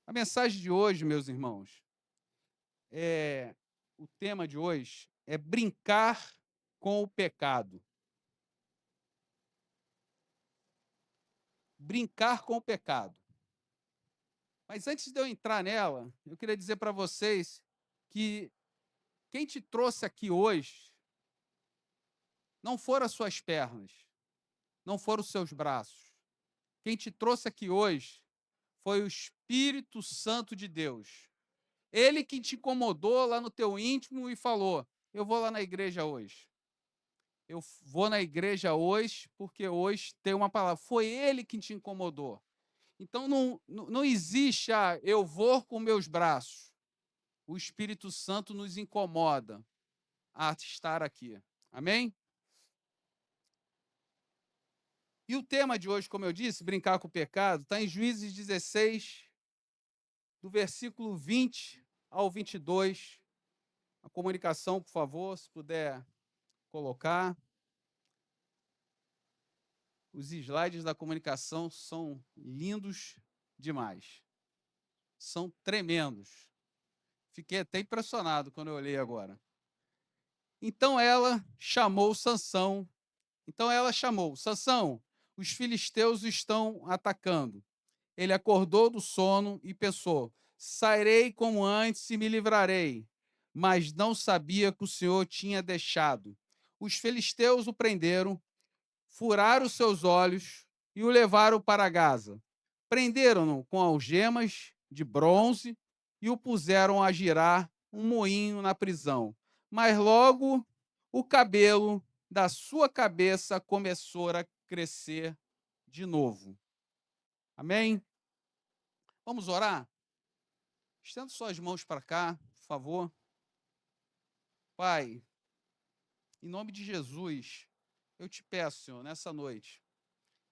A mensagem de hoje, meus irmãos, é o tema de hoje é brincar com o pecado. Brincar com o pecado. Mas antes de eu entrar nela, eu queria dizer para vocês que quem te trouxe aqui hoje não foram as suas pernas, não foram os seus braços. Quem te trouxe aqui hoje foi o Espírito Santo de Deus. Ele que te incomodou lá no teu íntimo e falou: "Eu vou lá na igreja hoje. Eu vou na igreja hoje porque hoje tem uma palavra". Foi ele que te incomodou. Então não existe, eu vou com meus braços. O Espírito Santo nos incomoda a estar aqui. Amém? E o tema de hoje, como eu disse, brincar com o pecado, está em Juízes 16, do versículo 20 ao 22. A comunicação, por favor, se puder colocar. Os slides da comunicação são lindos demais. São tremendos. Fiquei até impressionado quando eu olhei agora. Então ela chamou Sansão. Então ela chamou: Sansão, os filisteus estão atacando. Ele acordou do sono e pensou: sairei como antes e me livrarei. Mas não sabia que o Senhor tinha deixado. Os filisteus o prenderam, furaram seus olhos e o levaram para Gaza. Prenderam-no com algemas de bronze e o puseram a girar um moinho na prisão. Mas logo o cabelo da sua cabeça começou a crescer de novo. Amém? Vamos orar? Estenda suas mãos para cá, por favor. Pai, em nome de Jesus, eu te peço, Senhor, nessa noite,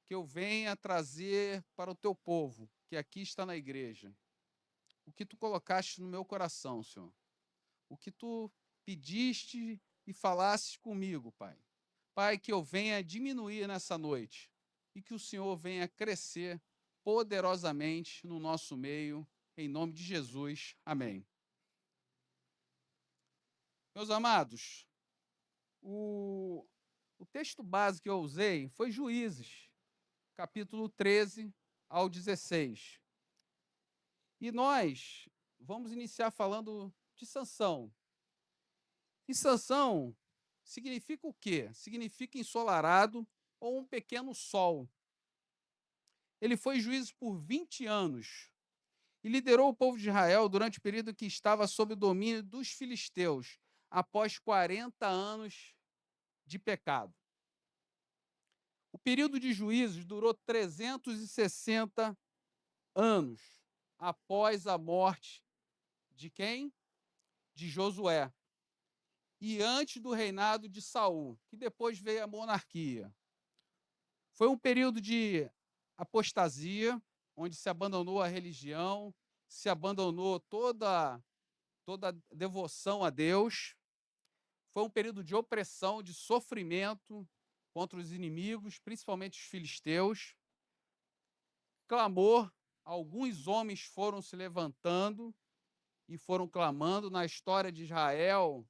que eu venha trazer para o teu povo, que aqui está na igreja, o que tu colocaste no meu coração, Senhor. O que tu pediste e falasses comigo, Pai. Pai, que eu venha diminuir nessa noite e que o Senhor venha crescer poderosamente no nosso meio, em nome de Jesus. Amém. Meus amados, o, o texto base que eu usei foi Juízes, capítulo 13 ao 16. E nós vamos iniciar falando de Sansão. E Sansão significa o quê? Significa ensolarado ou um pequeno sol. Ele foi juiz por 20 anos e liderou o povo de Israel durante o período que estava sob o domínio dos filisteus, após 40 anos de pecado. O período de juízes durou 360 anos após a morte de quem? De Josué. E antes do reinado de Saul, que depois veio a monarquia. Foi um período de apostasia, onde se abandonou a religião, se abandonou toda a devoção a Deus. Foi um período de opressão, de sofrimento contra os inimigos, principalmente os filisteus. Clamor, alguns homens foram se levantando e foram clamando. Na história de Israel,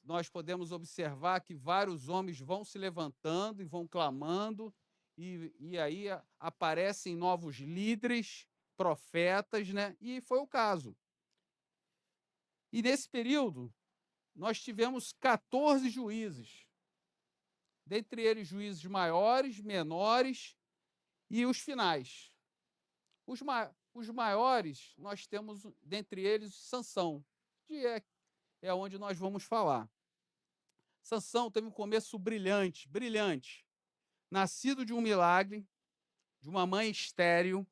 nós podemos observar que vários homens vão se levantando e vão clamando, e aí aparecem novos líderes, profetas, né? E foi o caso. E nesse período, nós tivemos 14 juízes, dentre eles juízes maiores, menores e os finais. Os maiores, nós temos, dentre eles, Sansão, que é onde nós vamos falar. Sansão teve um começo brilhante, brilhante. Nascido de um milagre, de uma mãe estéril,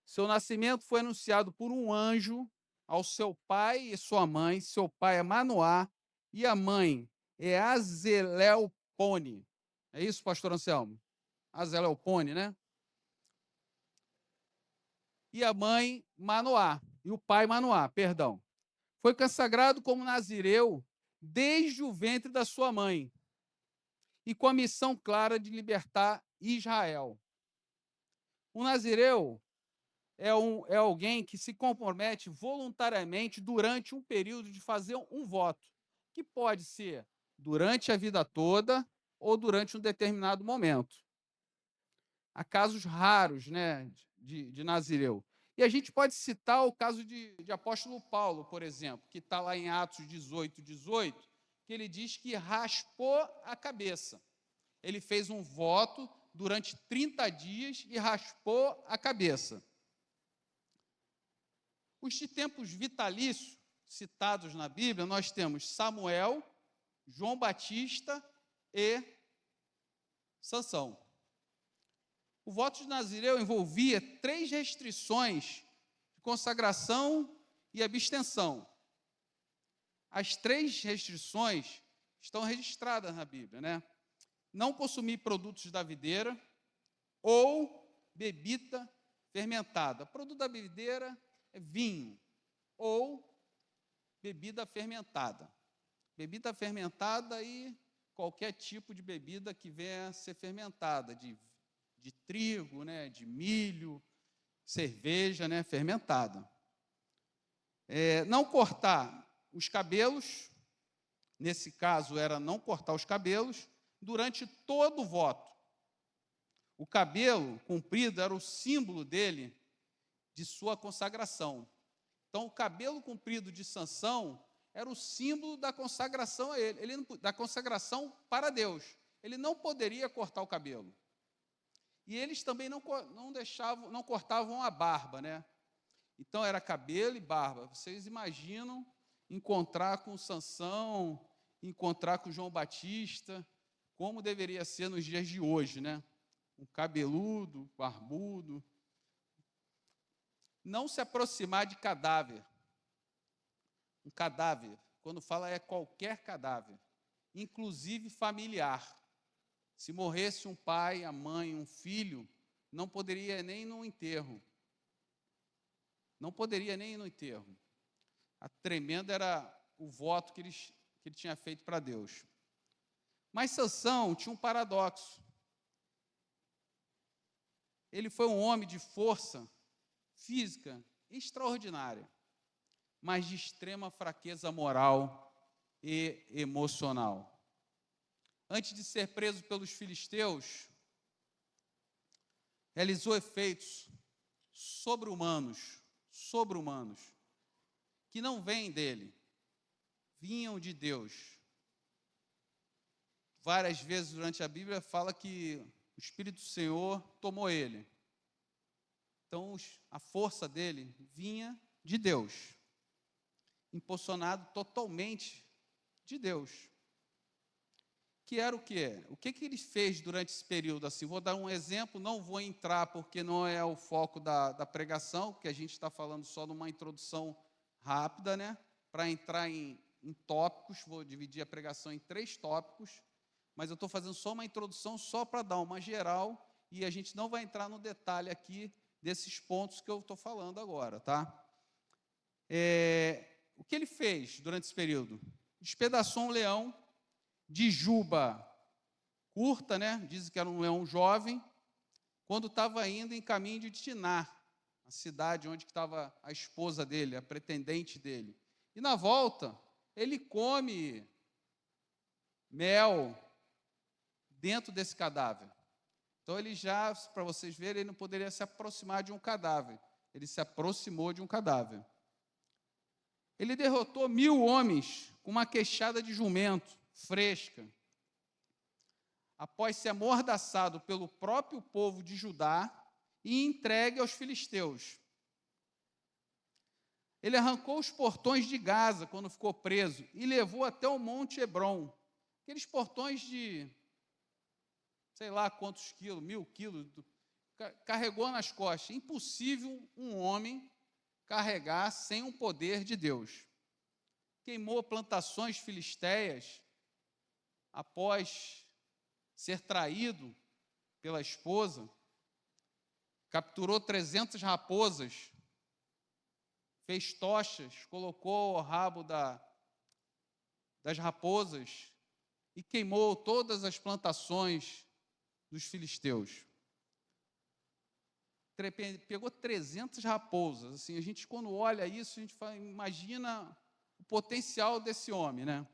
seu nascimento foi anunciado por um anjo ao seu pai e sua mãe. Seu pai é Manoá e a mãe é Azeleopone. É isso, pastor Anselmo? Azeleopone, né? E a mãe Manoá, e o pai Manoá, perdão. Foi consagrado como nazireu desde o ventre da sua mãe e com a missão clara de libertar Israel. O nazireu é alguém que se compromete voluntariamente durante um período de fazer um voto, que pode ser durante a vida toda ou durante um determinado momento. Há casos raros, né, de nazireu. E a gente pode citar o caso de apóstolo Paulo, por exemplo, que está lá em Atos 18, 18, que ele diz que raspou a cabeça. Ele fez um voto durante 30 dias e raspou a cabeça. Os de tempos vitalícios citados na Bíblia, nós temos Samuel, João Batista e Sansão. O voto de Nazireu envolvia 3 restrições de consagração e abstenção. As 3 restrições estão registradas na Bíblia, né? Não consumir produtos da videira ou bebida fermentada. Produto da videira é vinho ou bebida fermentada. Bebida fermentada e qualquer tipo de bebida que venha a ser fermentada, de trigo, né, de milho, cerveja, né, fermentada. Não cortar os cabelos, nesse caso era não cortar os cabelos, durante todo o voto. O cabelo comprido era o símbolo dele, de sua consagração. Então, o cabelo comprido de Sansão era o símbolo da consagração a ele, da consagração para Deus. Ele não poderia cortar o cabelo. E eles também não cortavam a barba, né? Então era cabelo e barba. Vocês imaginam encontrar com Sansão, encontrar com João Batista, como deveria ser nos dias de hoje, né? Um cabeludo, barbudo. Não se aproximar de cadáver. Um cadáver, quando fala é qualquer cadáver, inclusive familiar. Se morresse um pai, a mãe, um filho, não poderia nem ir no enterro. Não poderia nem ir no enterro. A tremenda era o voto que ele tinha feito para Deus. Mas Sansão tinha um paradoxo. Ele foi um homem de força física extraordinária, mas de extrema fraqueza moral e emocional. Antes de ser preso pelos filisteus, realizou efeitos sobre-humanos, que não vêm dele, vinham de Deus. Várias vezes durante a Bíblia fala que o Espírito do Senhor tomou ele. Então, a força dele vinha de Deus, impulsionado totalmente de Deus. Que era o quê? O que ele fez durante esse período? Assim, vou dar um exemplo, não vou entrar porque não é o foco da pregação, porque a gente está falando só numa introdução rápida, né? Para entrar em tópicos, vou dividir a pregação em 3 tópicos, mas eu estou fazendo só uma introdução só para dar uma geral e a gente não vai entrar no detalhe aqui desses pontos que eu estou falando agora, tá? O que ele fez durante esse período? Despedaçou um leão de juba curta, né? Dizem que era um leão jovem, quando estava indo em caminho de Tiná, a cidade onde estava a esposa dele, a pretendente dele. E na volta, ele come mel dentro desse cadáver. Então ele já, para vocês verem, ele não poderia se aproximar de um cadáver. Ele se aproximou de um cadáver. Ele derrotou 1000 homens com uma queixada de jumento fresca, após ser amordaçado pelo próprio povo de Judá e entregue aos filisteus. Ele arrancou os portões de Gaza quando ficou preso e levou até o Monte Hebron. Aqueles portões de, sei lá quantos quilos, 1000 quilos, carregou nas costas. Impossível um homem carregar sem o poder de Deus. Queimou plantações filisteias após ser traído pela esposa, capturou 300 raposas, fez tochas, colocou o rabo das raposas e queimou todas as plantações dos filisteus. pegou 300 raposas. Assim, a gente, quando olha isso, a gente imagina o potencial desse homem, né?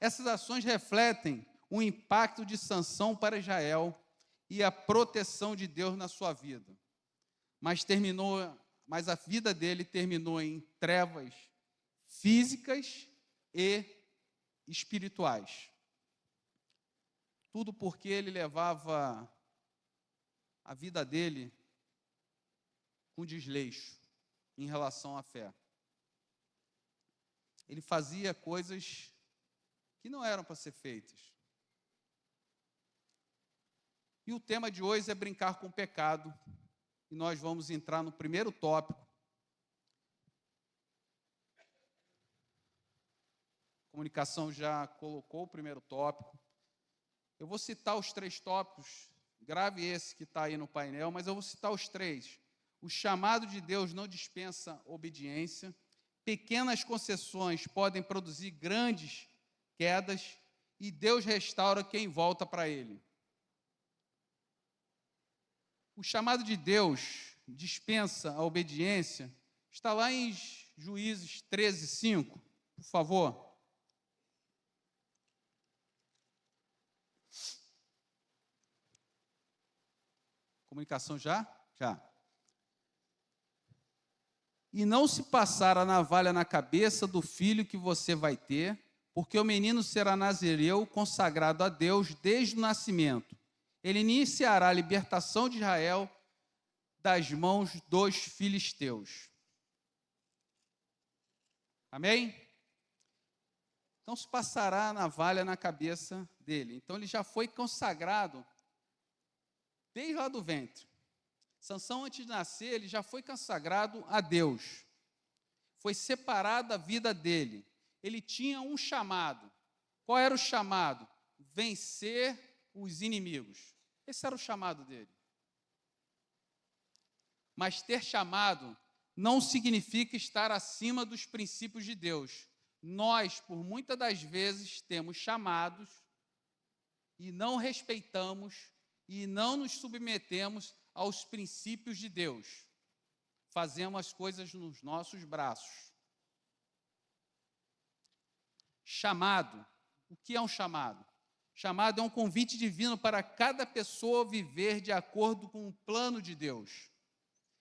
Essas ações refletem o impacto de Sansão para Israel e a proteção de Deus na sua vida. Mas a vida dele terminou em trevas físicas e espirituais. Tudo porque ele levava a vida dele com desleixo em relação à fé. Ele fazia coisas que não eram para ser feitas. E o tema de hoje é brincar com o pecado. E nós vamos entrar no primeiro tópico. A comunicação já colocou o primeiro tópico. Eu vou citar os 3 tópicos. Grave esse que está aí no painel, mas eu vou citar os 3. O chamado de Deus não dispensa obediência. Pequenas concessões podem produzir grandes quedas. E Deus restaura quem volta para Ele. O chamado de Deus dispensa a obediência. Está lá em Juízes 13:5, por favor. Comunicação já? Já. E não se passar a navalha na cabeça do filho que você vai ter, porque o menino será nazireu, consagrado a Deus desde o nascimento. Ele iniciará a libertação de Israel das mãos dos filisteus. Amém? Então se passará a navalha na cabeça dele. Então ele já foi consagrado desde lá do ventre. Sansão, antes de nascer, ele já foi consagrado a Deus. Foi separada a vida dele. Ele tinha um chamado. Qual era o chamado? Vencer os inimigos. Esse era o chamado dele. Mas ter chamado não significa estar acima dos princípios de Deus. Nós, por muitas das vezes, temos chamados e não respeitamos e não nos submetemos aos princípios de Deus. Fazemos as coisas nos nossos braços. Chamado. O que é um chamado? Chamado é um convite divino para cada pessoa viver de acordo com o plano de Deus,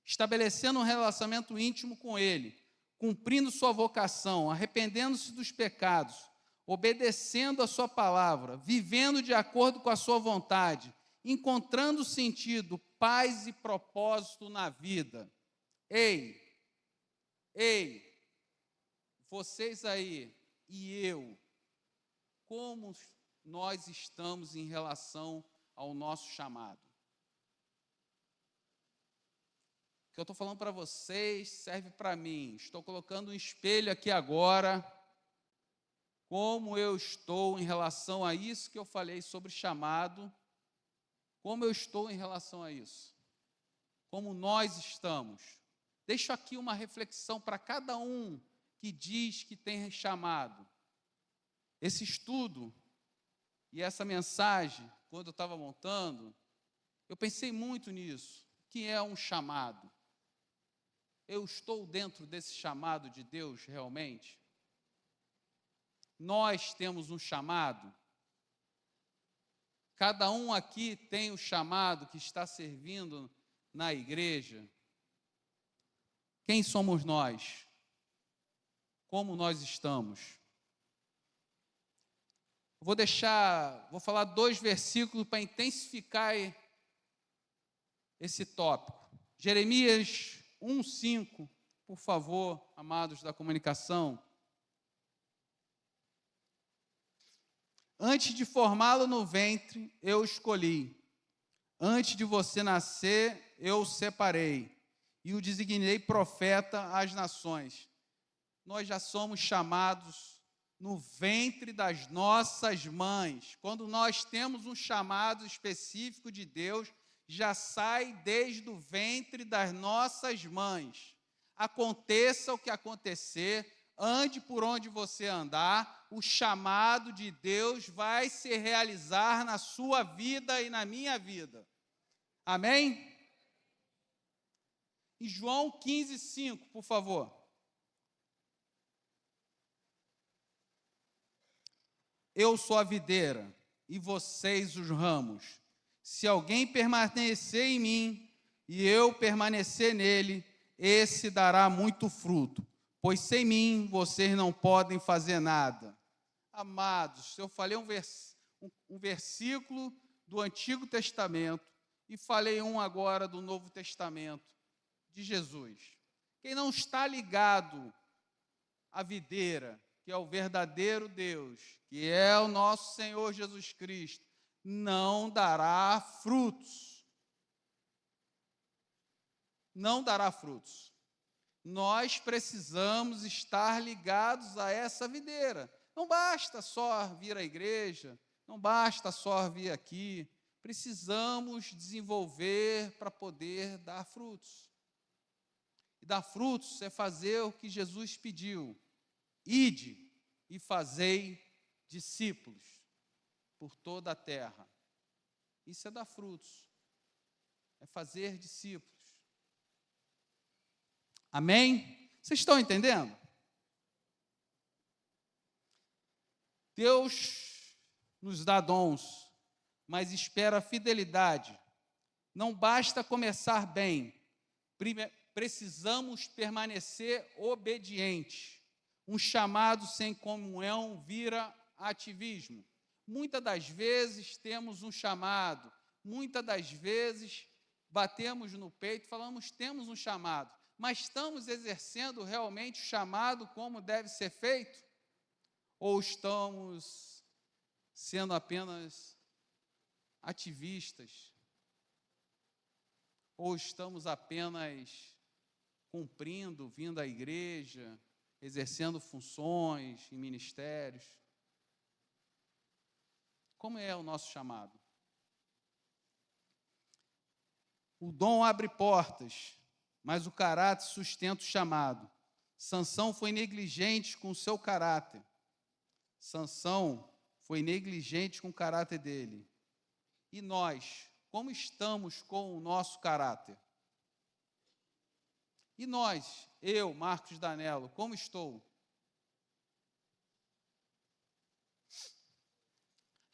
estabelecendo um relacionamento íntimo com Ele, cumprindo sua vocação, arrependendo-se dos pecados, obedecendo a sua palavra, vivendo de acordo com a sua vontade, encontrando sentido, paz e propósito na vida. Ei, vocês aí e eu, como nós estamos em relação ao nosso chamado? O que eu estou falando para vocês serve para mim. Estou colocando um espelho aqui agora. Como eu estou em relação a isso que eu falei sobre chamado? Como eu estou em relação a isso? Como nós estamos? Deixo aqui uma reflexão para cada um que diz que tem chamado. Esse estudo e essa mensagem, quando eu estava montando, eu pensei muito nisso. O que é um chamado? Eu estou dentro desse chamado de Deus realmente? Nós temos um chamado. Cada um aqui tem o chamado que está servindo na igreja. Quem somos nós? Como nós estamos? Vou falar 2 versículos para intensificar esse tópico. Jeremias 1:5, por favor, amados da comunicação. Antes de formá-lo no ventre, eu escolhi. Antes de você nascer, eu o separei. E o designei profeta às nações. Nós já somos chamados no ventre das nossas mães. Quando nós temos um chamado específico de Deus, já sai desde o ventre das nossas mães. Aconteça o que acontecer, ande por onde você andar, o chamado de Deus vai se realizar na sua vida e na minha vida. Amém? Em João 15:5, por favor. Eu sou a videira, e vocês os ramos. Se alguém permanecer em mim, e eu permanecer nele, esse dará muito fruto, pois sem mim vocês não podem fazer nada. Amados, eu falei um versículo do Antigo Testamento e falei um agora do Novo Testamento, de Jesus. Quem não está ligado à videira, que é o verdadeiro Deus, que é o nosso Senhor Jesus Cristo, não dará frutos. Não dará frutos. Nós precisamos estar ligados a essa videira. Não basta só vir à igreja, não basta só vir aqui. Precisamos desenvolver para poder dar frutos. E dar frutos é fazer o que Jesus pediu. Ide e fazei discípulos por toda a terra. Isso é dar frutos. É fazer discípulos. Amém? Vocês estão entendendo? Deus nos dá dons, mas espera fidelidade. Não basta começar bem, precisamos permanecer obedientes. Um chamado sem comunhão vira ativismo. Muitas das vezes temos um chamado, muitas das vezes batemos no peito e falamos, temos um chamado, mas estamos exercendo realmente o chamado como deve ser feito? Ou estamos sendo apenas ativistas? Ou estamos apenas cumprindo, vindo à igreja, exercendo funções em ministérios? Como é o nosso chamado? O dom abre portas, mas o caráter sustenta o chamado. Sansão foi negligente com o seu caráter. Sansão foi negligente com o caráter dele. E nós, como estamos com o nosso caráter? E nós, eu, Marcos Danello, como estou?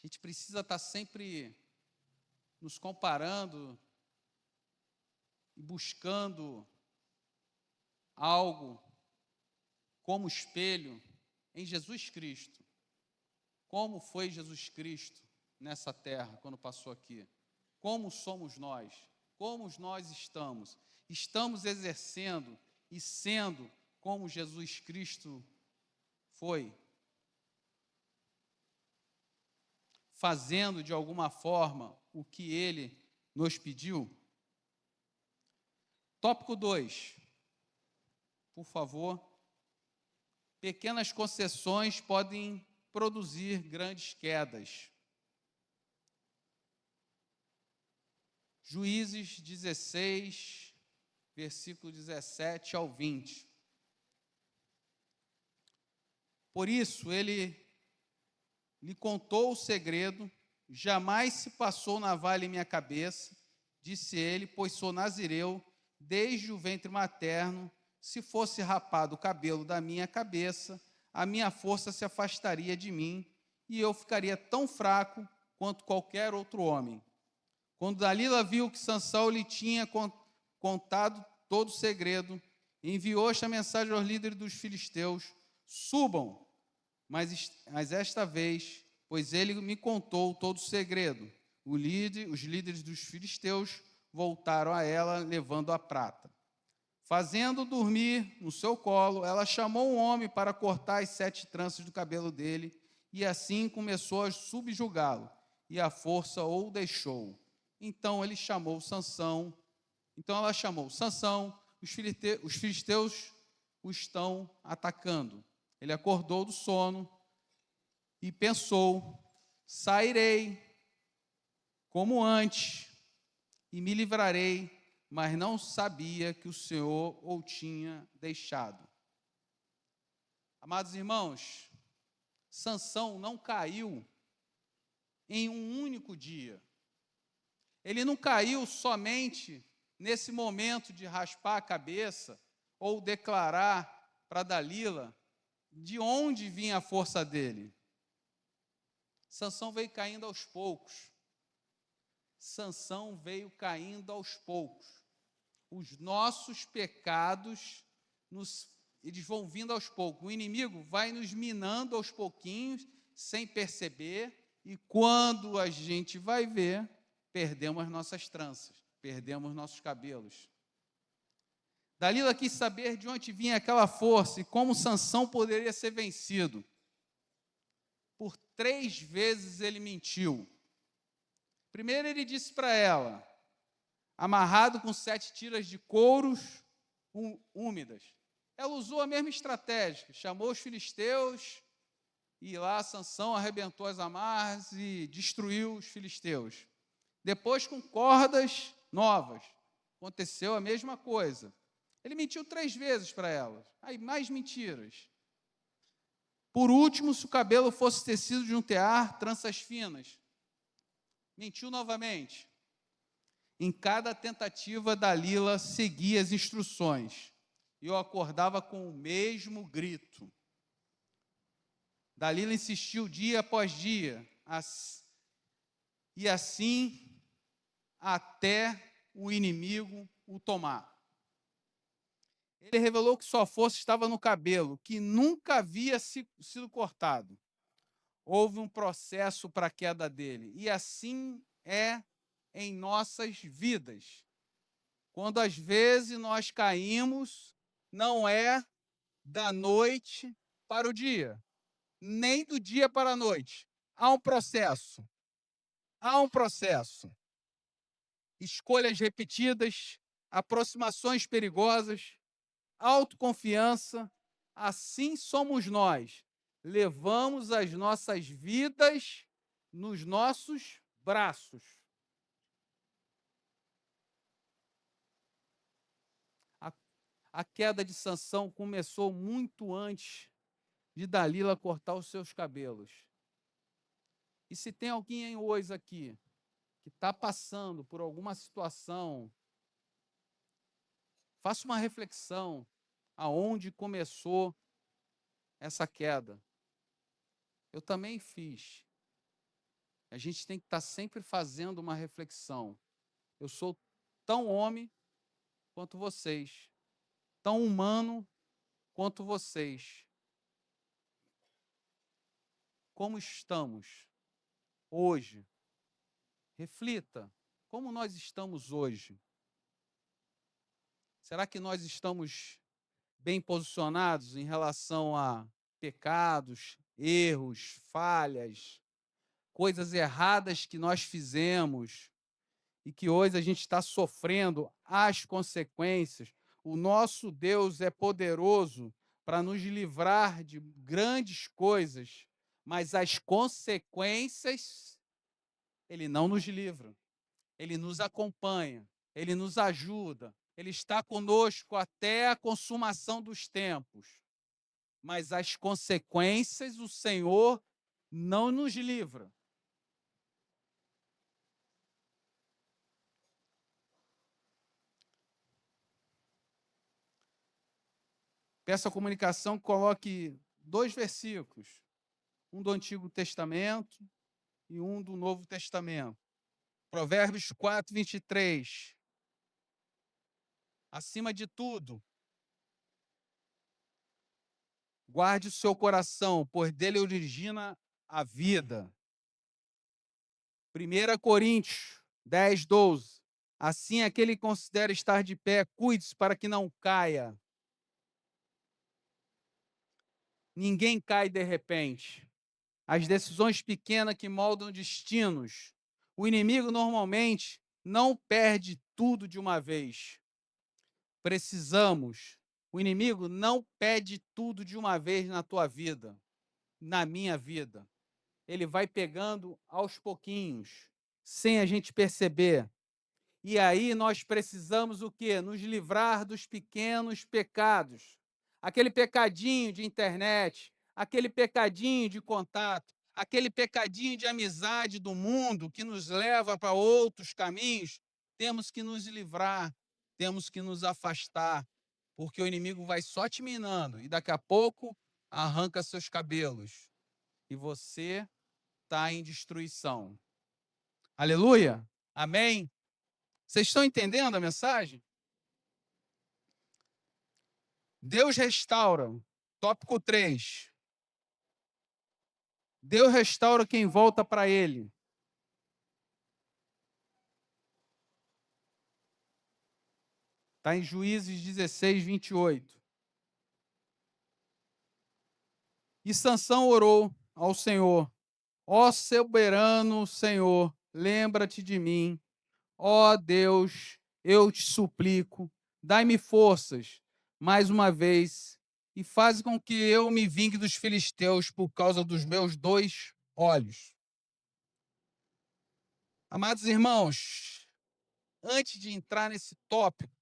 A gente precisa estar sempre nos comparando e buscando algo como espelho em Jesus Cristo. Como foi Jesus Cristo nessa terra quando passou aqui? Como somos nós? Como nós estamos? Estamos exercendo e sendo como Jesus Cristo foi? Fazendo de alguma forma o que Ele nos pediu? Tópico 2, por favor. Pequenas concessões podem produzir grandes quedas. Juízes 16, versículo 17 ao 20. Por isso, ele lhe contou o segredo, jamais se passou navalha em minha cabeça, disse ele, pois sou nazireu, desde o ventre materno, se fosse rapado o cabelo da minha cabeça, a minha força se afastaria de mim, e eu ficaria tão fraco quanto qualquer outro homem. Quando Dalila viu que Sansão lhe tinha contado todo o segredo, enviou esta mensagem aos líderes dos filisteus: subam, mas esta vez, pois ele me contou todo o segredo. Os líderes dos filisteus voltaram a ela, levando a prata. Fazendo dormir no seu colo, ela chamou um homem para cortar as 7 tranças do cabelo dele, e assim começou a subjugá-lo, e a força o deixou. Então ela chamou Sansão, os filisteus o estão atacando. Ele acordou do sono e pensou: sairei como antes e me livrarei, mas não sabia que o Senhor o tinha deixado. Amados irmãos, Sansão não caiu em um único dia. Ele não caiu somente nesse momento de raspar a cabeça ou declarar para Dalila de onde vinha a força dele. Sansão veio caindo aos poucos. Sansão veio caindo aos poucos. Os nossos pecados, eles vão vindo aos poucos. O inimigo vai nos minando aos pouquinhos, sem perceber, e quando a gente vai ver, perdemos as nossas tranças, perdemos nossos cabelos. Dalila quis saber de onde vinha aquela força e como Sansão poderia ser vencido. Por 3 vezes ele mentiu. Primeiro ele disse para ela, amarrado com 7 tiras de couros úmidas. Ela usou a mesma estratégia, chamou os filisteus e lá Sansão arrebentou as amarras e destruiu os filisteus. Depois com cordas novas, aconteceu a mesma coisa. Ele mentiu 3 vezes para elas, aí mais mentiras. Por último, se o cabelo fosse tecido de um tear, tranças finas. Mentiu novamente. Em cada tentativa, Dalila seguia as instruções. E eu acordava com o mesmo grito. Dalila insistiu dia após dia. E assim, até o inimigo o tomar. Ele revelou que sua força estava no cabelo, que nunca havia sido cortado. Houve um processo para a queda dele. E assim é em nossas vidas. Quando às vezes nós caímos, não é da noite para o dia, nem do dia para a noite. Há um processo. Há um processo. Escolhas repetidas, aproximações perigosas, autoconfiança, assim somos nós. Levamos as nossas vidas nos nossos braços. A queda de Sansão começou muito antes de Dalila cortar os seus cabelos. E se tem alguém hoje aqui que está passando por alguma situação, faça uma reflexão aonde começou essa queda. Eu também fiz. A gente tem que estar sempre fazendo uma reflexão. Eu sou tão homem quanto vocês, tão humano quanto vocês. Como estamos hoje? Reflita, como nós estamos hoje? Será que nós estamos bem posicionados em relação a pecados, erros, falhas, coisas erradas que nós fizemos e que hoje a gente está sofrendo as consequências? O nosso Deus é poderoso para nos livrar de grandes coisas, mas as consequências, Ele não nos livra. Ele nos acompanha, Ele nos ajuda, Ele está conosco até a consumação dos tempos. Mas as consequências o Senhor não nos livra. Peço à comunicação que coloque 2 versículos, um do Antigo Testamento e um do Novo Testamento. Provérbios 4, 23. Acima de tudo, guarde o seu coração, pois dele origina a vida. 1 Coríntios 10, 12. Assim, aquele que considera estar de pé, cuide-se para que não caia. Ninguém cai de repente. As decisões pequenas que moldam destinos. O inimigo normalmente não perde tudo de uma vez. O inimigo não pede tudo de uma vez na tua vida, na minha vida. Ele vai pegando aos pouquinhos, sem a gente perceber. E aí nós precisamos o quê? Nos livrar dos pequenos pecados. Aquele pecadinho de internet, aquele pecadinho de contato, aquele pecadinho de amizade do mundo que nos leva para outros caminhos, temos que nos livrar. temos que nos afastar, porque o inimigo vai só te minando e daqui a pouco arranca seus cabelos e você está em destruição. Aleluia? Amém? Vocês estão entendendo a mensagem? Deus restaura. Tópico 3. Deus restaura quem volta para Ele. Está em Juízes 16, 28. E Sansão orou ao Senhor: ó soberano Senhor, lembra-te de mim. Ó Deus, eu te suplico, dai-me forças mais uma vez e faz com que eu me vingue dos filisteus por causa dos meus 2 olhos. Amados irmãos, antes de entrar nesse tópico,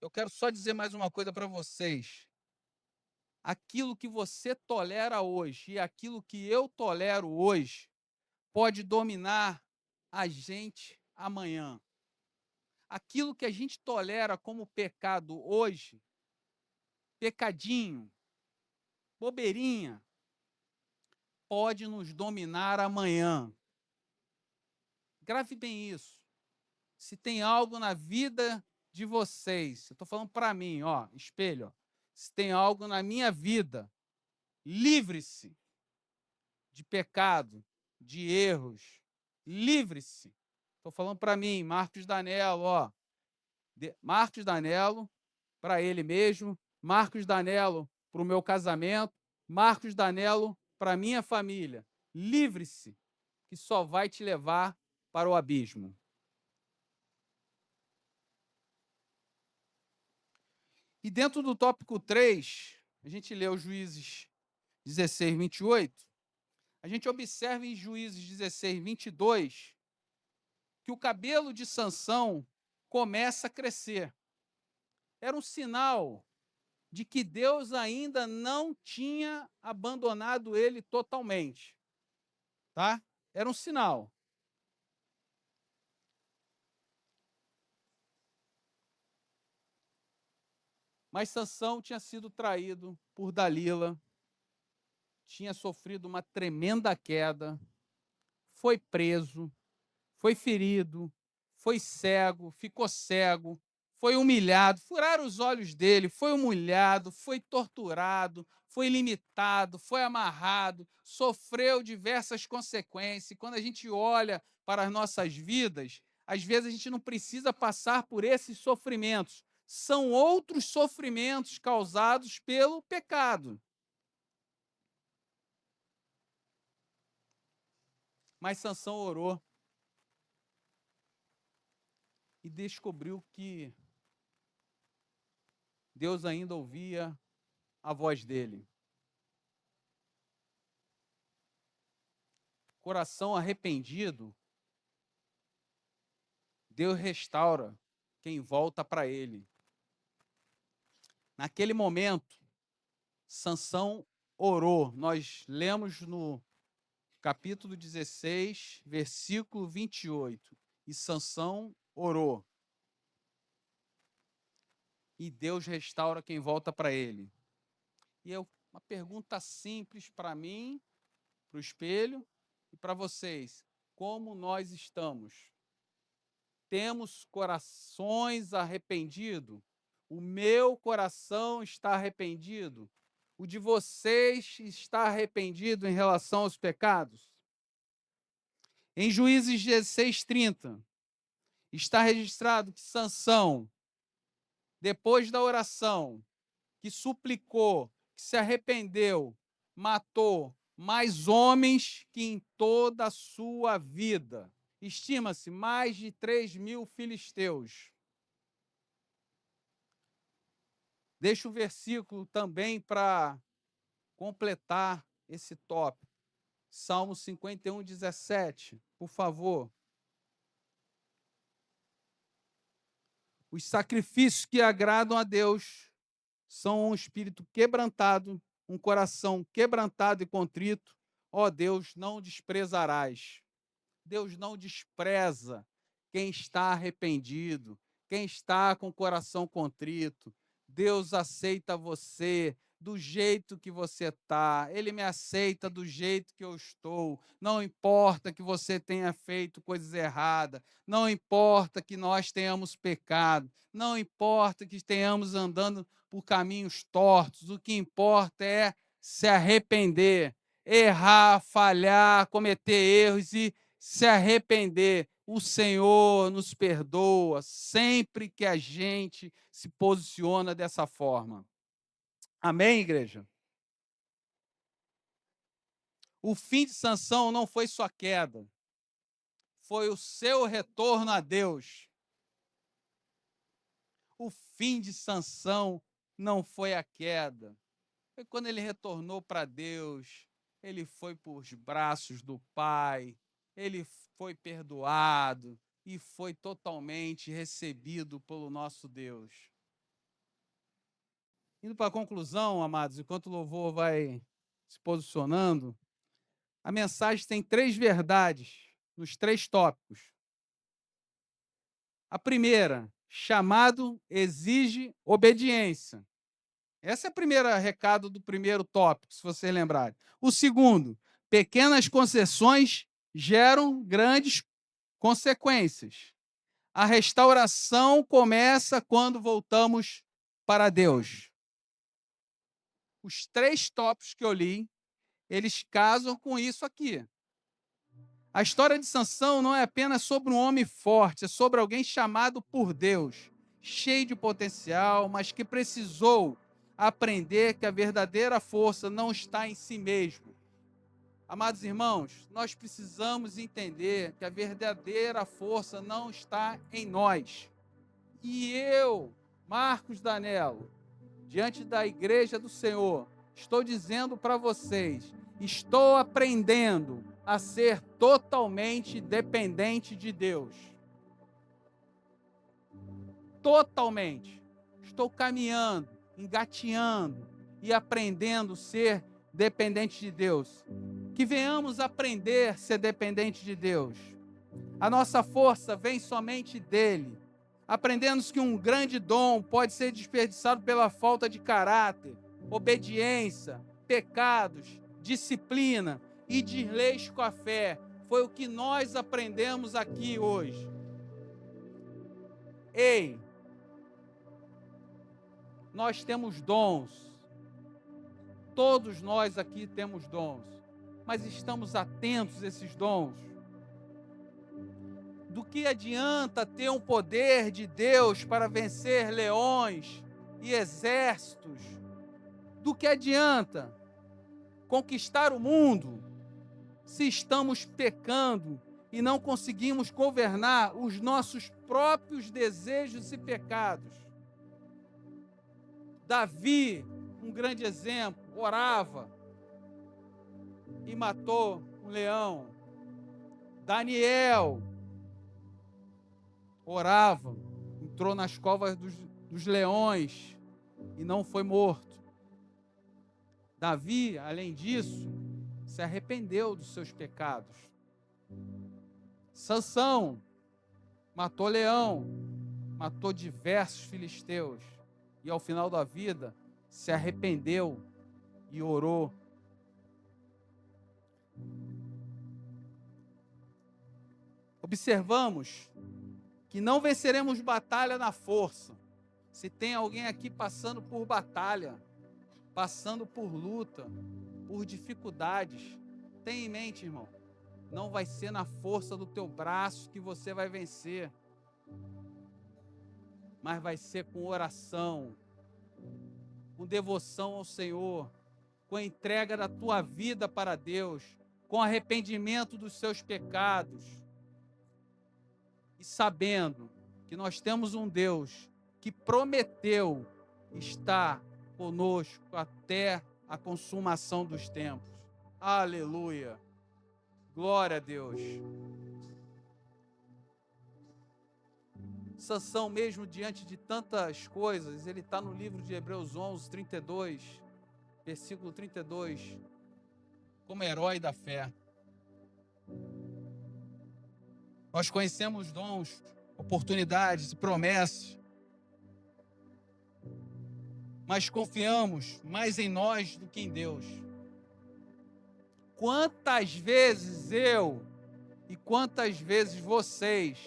eu quero só dizer mais uma coisa para vocês. Aquilo que você tolera hoje e aquilo que eu tolero hoje pode dominar a gente amanhã. Aquilo que a gente tolera como pecado hoje, pecadinho, bobeirinha, pode nos dominar amanhã. Grave bem isso. Se tem algo na vida de vocês, eu estou falando para mim, ó, espelho, ó, se tem algo na minha vida, livre-se de pecado, de erros, livre-se. Estou falando para mim, Marcos Danello, ó, Marcos Danello, para ele mesmo, Marcos Danello para o meu casamento, Marcos Danello para minha família. Livre-se, que só vai te levar para o abismo. E dentro do tópico 3, a gente lê o Juízes 16, 28, a gente observa em Juízes 16, 22, que o cabelo de Sansão começa a crescer. Era um sinal de que Deus ainda não tinha abandonado ele totalmente. Tá? Era um sinal. Mas Sansão tinha sido traído por Dalila, tinha sofrido uma tremenda queda, foi preso, foi ferido, foi cego, ficou cego, foi humilhado, furaram os olhos dele, foi humilhado, foi torturado, foi limitado, foi amarrado, sofreu diversas consequências. E quando a gente olha para as nossas vidas, às vezes a gente não precisa passar por esses sofrimentos. São outros sofrimentos causados pelo pecado. Mas Sansão orou e descobriu que Deus ainda ouvia a voz dele. Coração arrependido, Deus restaura quem volta para ele. Naquele momento, Sansão orou. Nós lemos no capítulo 16, versículo 28. E Sansão orou. E Deus restaura quem volta para ele. E é uma pergunta simples para mim, para o espelho e para vocês. Como nós estamos? Temos corações arrependidos? O meu coração está arrependido? O de vocês está arrependido em relação aos pecados? Em Juízes 16:30, está registrado que Sansão, depois da oração, que suplicou, que se arrependeu, matou mais homens que em toda a sua vida. Estima-se mais de 3.000 filisteus. Deixa o versículo também para completar esse tópico. Salmo 51, 17, por favor. Os sacrifícios que agradam a Deus são um espírito quebrantado, um coração quebrantado e contrito. Ó Deus, não desprezarás. Deus não despreza quem está arrependido, quem está com o coração contrito. Deus aceita você do jeito que você está. Ele me aceita do jeito que eu estou. Não importa que você tenha feito coisas erradas. Não importa que nós tenhamos pecado. Não importa que tenhamos andando por caminhos tortos. O que importa é se arrepender, errar, falhar, cometer erros e se arrepender. O Senhor nos perdoa sempre que a gente se posiciona dessa forma. Amém, igreja? O fim de Sansão não foi sua queda, foi o seu retorno a Deus. O fim de Sansão não foi a queda, foi quando ele retornou para Deus, ele foi por os braços do Pai, ele foi perdoado e foi totalmente recebido pelo nosso Deus. Indo para a conclusão, amados, enquanto o louvor vai se posicionando, a mensagem tem 3 verdades nos 3 tópicos. A primeira, chamado exige obediência. Esse é o primeiro recado do primeiro tópico, se vocês lembrarem. O segundo, pequenas concessões geram grandes consequências. A restauração começa quando voltamos para Deus. Os 3 tópicos que eu li, eles casam com isso aqui. A história de Sansão não é apenas sobre um homem forte, é sobre alguém chamado por Deus, cheio de potencial, mas que precisou aprender que a verdadeira força não está em si mesmo. Amados irmãos, nós precisamos entender que a verdadeira força não está em nós. E eu, Marcos Danello, diante da igreja do Senhor, estou dizendo para vocês, estou aprendendo a ser totalmente dependente de Deus. Totalmente. Estou caminhando, engateando e aprendendo a ser dependente de Deus. Que venhamos aprender a ser dependente de Deus. A nossa força vem somente dele. Aprendemos que um grande dom pode ser desperdiçado pela falta de caráter, obediência, pecados, disciplina e desleixo com a fé. Foi o que nós aprendemos aqui hoje. Ei, nós temos dons. Todos nós aqui temos dons. Mas estamos atentos a esses dons? Do que adianta ter um poder de Deus para vencer leões e exércitos? Do que adianta conquistar o mundo se estamos pecando e não conseguimos governar os nossos próprios desejos e pecados? Davi, um grande exemplo, orava e matou um leão. Daniel orava, entrou nas covas dos leões e não foi morto. Davi, além disso, se arrependeu dos seus pecados. Sansão matou leão, matou diversos filisteus e ao final da vida se arrependeu e orou. Observamos que não venceremos batalha na força. Se tem alguém aqui passando por batalha, passando por luta, por dificuldades, tenha em mente, irmão, não vai ser na força do teu braço que você vai vencer, mas vai ser com oração, com devoção ao Senhor, com a entrega da tua vida para Deus, com arrependimento dos seus pecados, e sabendo que nós temos um Deus que prometeu estar conosco até a consumação dos tempos. Aleluia! Glória a Deus! Sansão, mesmo diante de tantas coisas, ele está no livro de Hebreus 11, 32, versículo 32, como herói da fé. Nós conhecemos dons oportunidades e promessas, mas confiamos mais em nós do que em Deus. Quantas vezes eu e quantas vezes vocês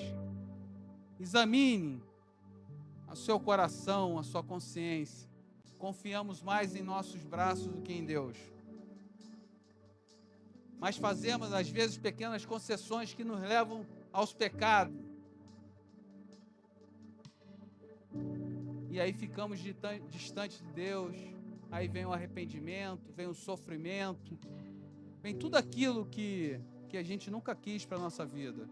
examinem o seu coração, a sua consciência. Confiamos mais em nossos braços do que em Deus. Mas fazemos, às vezes, pequenas concessões que nos levam aos pecados. E aí ficamos distantes de Deus. Aí vem o arrependimento, vem o sofrimento, vem tudo aquilo que a gente nunca quis para a nossa vida.